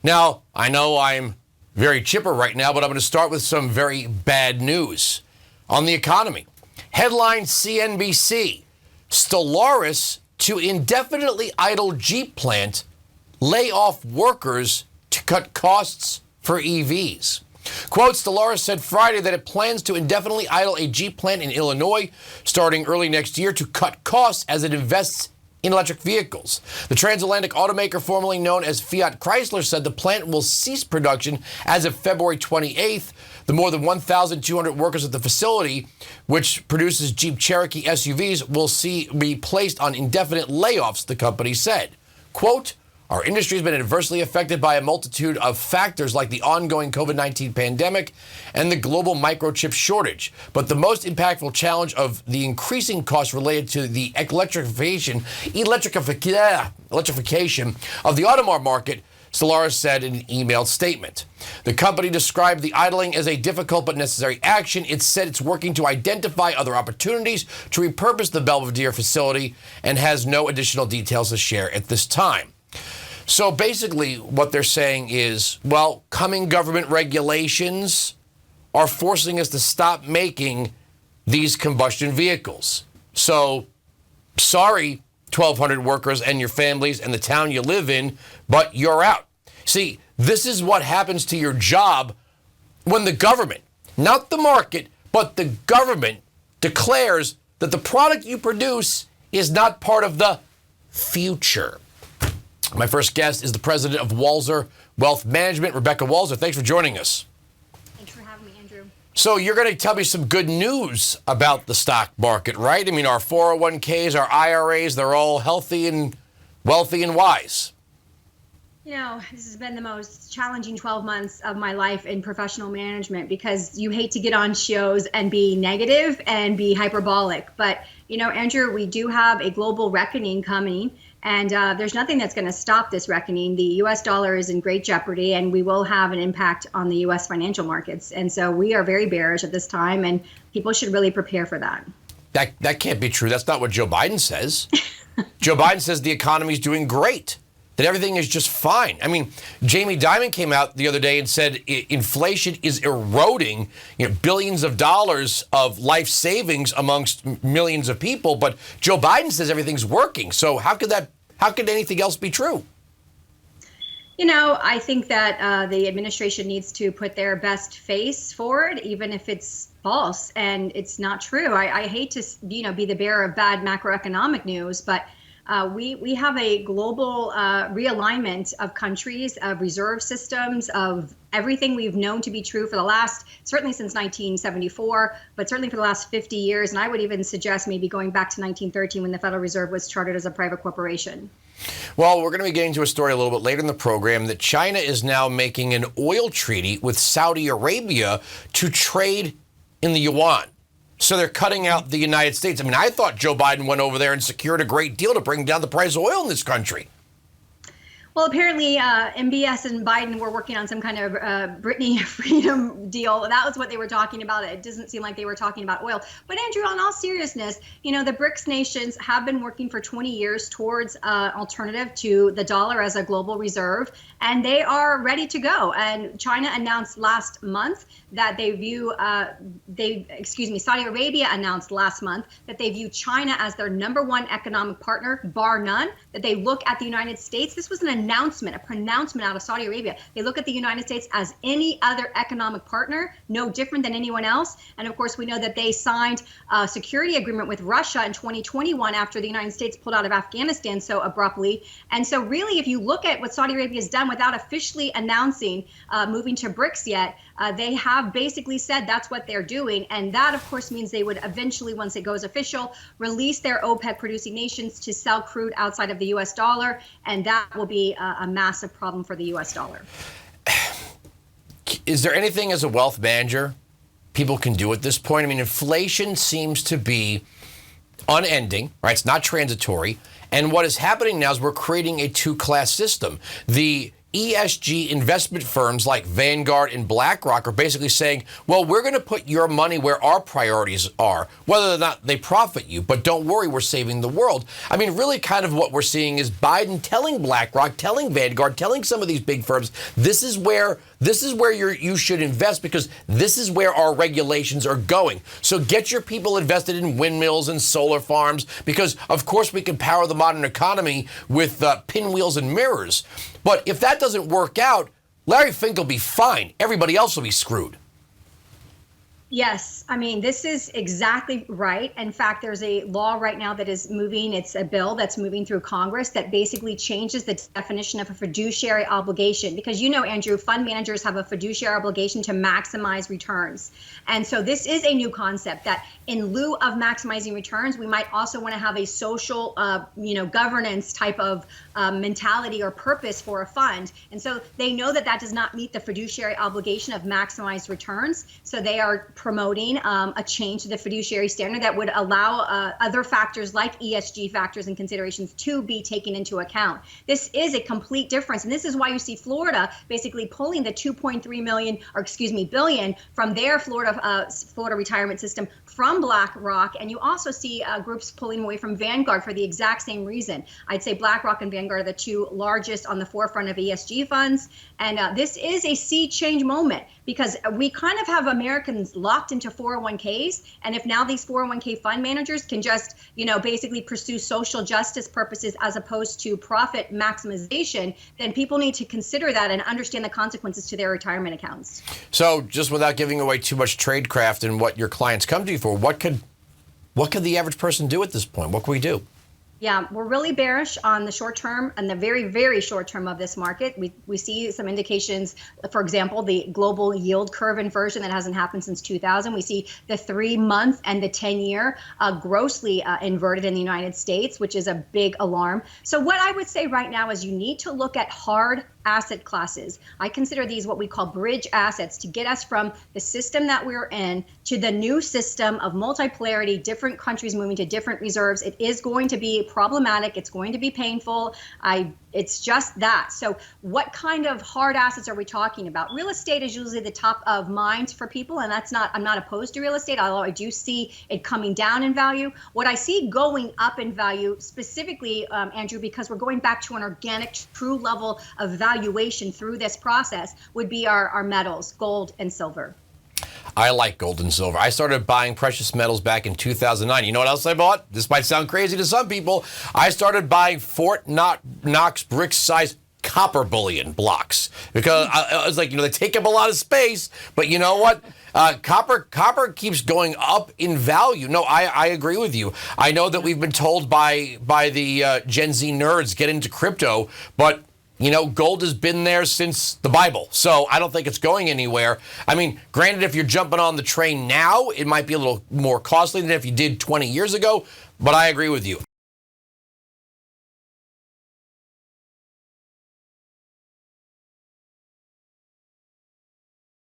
Now, I know I'm very chipper right now, but I'm going to start with some very bad news on the economy. Headline CNBC, Stellaris to indefinitely idle Jeep plant, lay off workers to cut costs for EVs. Quote, Stellaris said Friday that it plans to indefinitely idle a Jeep plant in Illinois starting early next year to cut costs as it invests in electric vehicles. The transatlantic automaker, formerly known as Fiat Chrysler, said the plant will cease production as of February 28th. The more than 1,200 workers at the facility, which produces Jeep Cherokee SUVs, will be placed on indefinite layoffs, the company said. Quote, our industry has been adversely affected by a multitude of factors like the ongoing COVID-19 pandemic and the global microchip shortage. But the most impactful challenge of the increasing costs related to the electrification of the automotive market, Stellaris said in an emailed statement. The company described the idling as a difficult but necessary action. It said it's working to identify other opportunities to repurpose the Belvidere facility and has no additional details to share at this time. So basically what they're saying is, well, coming government regulations are forcing us to stop making these combustion vehicles. So sorry, 1,200 workers and your families and the town you live in, but you're out. See, this is what happens to your job when the government, not the market, but the government declares that the product you produce is not part of the future. My first guest is the president of Walzer Wealth Management, Rebecca Walzer. Thanks for joining us. Thanks for having me, Andrew. So you're going to tell me some good news about the stock market, right? I mean, our 401ks, our IRAs, they're all healthy and wealthy and wise. You know, this has been the most challenging 12 months of my life in professional management because you hate to get on shows and be negative and be hyperbolic. But, you know, Andrew, we do have a global reckoning coming. And there's nothing that's going to stop this reckoning. The U.S. dollar is in great jeopardy, and we will have an impact on the U.S. financial markets. And so we are very bearish at this time, and people should really prepare for that. That can't be true. That's not what Joe Biden says. Joe Biden says the economy is doing great, that everything is just fine. I mean, Jamie Dimon came out the other day and said inflation is eroding, billions of dollars of life savings amongst millions of people. But Joe Biden says everything's working. So how could anything else be true? You know, I think that the administration needs to put their best face forward, even if it's false and it's not true. I hate to, be the bearer of bad macroeconomic news, but we have a global realignment of countries, of reserve systems, of everything we've known to be true for the last, certainly since 1974, but certainly for the last 50 years. And I would even suggest maybe going back to 1913 when the Federal Reserve was chartered as a private corporation. Well, we're going to be getting to a story a little bit later in the program that China is now making an oil treaty with Saudi Arabia to trade in the yuan. So they're cutting out the United States. I mean, I thought Joe Biden went over there and secured a great deal to bring down the price of oil in this country. Well, apparently MBS and Biden were working on some kind of Britney freedom deal. That was what they were talking about. It doesn't seem like they were talking about oil. But Andrew, on all seriousness, the BRICS nations have been working for 20 years towards alternative to the dollar as a global reserve, and they are ready to go. And China announced last month that they view, Saudi Arabia announced last month that they view China as their number one economic partner, bar none, that they look at the United States. This was an announcement, a pronouncement out of Saudi Arabia. They look at the United States as any other economic partner, no different than anyone else. And of course, we know that they signed a security agreement with Russia in 2021 after the United States pulled out of Afghanistan so abruptly. And so really, if you look at what Saudi Arabia has done without officially announcing moving to BRICS yet, they have basically said that's what they're doing. And that, of course, means they would eventually, once it goes official, release their OPEC producing nations to sell crude outside of the U.S. dollar. And that will be a massive problem for the U.S. dollar. Is there anything as a wealth manager people can do at this point? I mean, inflation seems to be unending, right? It's not transitory. And what is happening now is we're creating a two-class system. The ESG investment firms like Vanguard and BlackRock are basically saying, well, we're going to put your money where our priorities are, whether or not they profit you. But don't worry, we're saving the world. I mean, really kind of what we're seeing is Biden telling BlackRock, telling Vanguard, telling some of these big firms, this is where you should invest because this is where our regulations are going. So get your people invested in windmills and solar farms because, of course, we can power the modern economy with pinwheels and mirrors. But if that doesn't work out, Larry Fink will be fine. Everybody else will be screwed. Yes, I mean, this is exactly right. In fact, there's a law right now that is moving. It's a bill that's moving through Congress that basically changes the definition of a fiduciary obligation. Because, you know, Andrew, fund managers have a fiduciary obligation to maximize returns. And so this is a new concept that in lieu of maximizing returns, we might also want to have a social, governance type of mentality or purpose for a fund. And so they know that that does not meet the fiduciary obligation of maximized returns. So they are promoting a change to the fiduciary standard that would allow other factors like ESG factors and considerations to be taken into account. This is a complete difference. And this is why you see Florida basically pulling the 2.3 billion from their Florida retirement system from BlackRock. And you also see groups pulling away from Vanguard for the exact same reason. I'd say BlackRock and Vanguard are the two largest on the forefront of ESG funds. And this is a sea change moment because we kind of have Americans locked into 401ks. And if now these 401k fund managers can just, basically pursue social justice purposes as opposed to profit maximization, then people need to consider that and understand the consequences to their retirement accounts. So just without giving away too much tradecraft and what your clients come to you for, what could the average person do at this point? What can we do? Yeah, we're really bearish on the short term and the very, very short term of this market. We see some indications, for example, the global yield curve inversion that hasn't happened since 2000. We see the 3-month and the 10-year grossly inverted in the United States, which is a big alarm. So what I would say right now is you need to look at hard asset classes. I consider these what we call bridge assets to get us from the system that we're in to the new system of multipolarity, different countries moving to different reserves. It is going to be problematic. It's going to be painful. It's just that. So what kind of hard assets are we talking about? Real estate is usually the top of mind for people, and I'm not opposed to real estate, although I do see it coming down in value. What I see going up in value specifically, Andrew, because we're going back to an organic, true level of valuation through this process, would be our metals, gold and silver. I like gold and silver. I started buying precious metals back in 2009. You know what else I bought? This might sound crazy to some people. I started buying Fort Knox brick-sized copper bullion blocks because I was like, they take up a lot of space, but you know what? Copper keeps going up in value. No, I agree with you. I know that we've been told by the Gen Z nerds get into crypto, but gold has been there since the Bible, so I don't think it's going anywhere. I mean, granted, if you're jumping on the train now, it might be a little more costly than if you did 20 years ago, but I agree with you.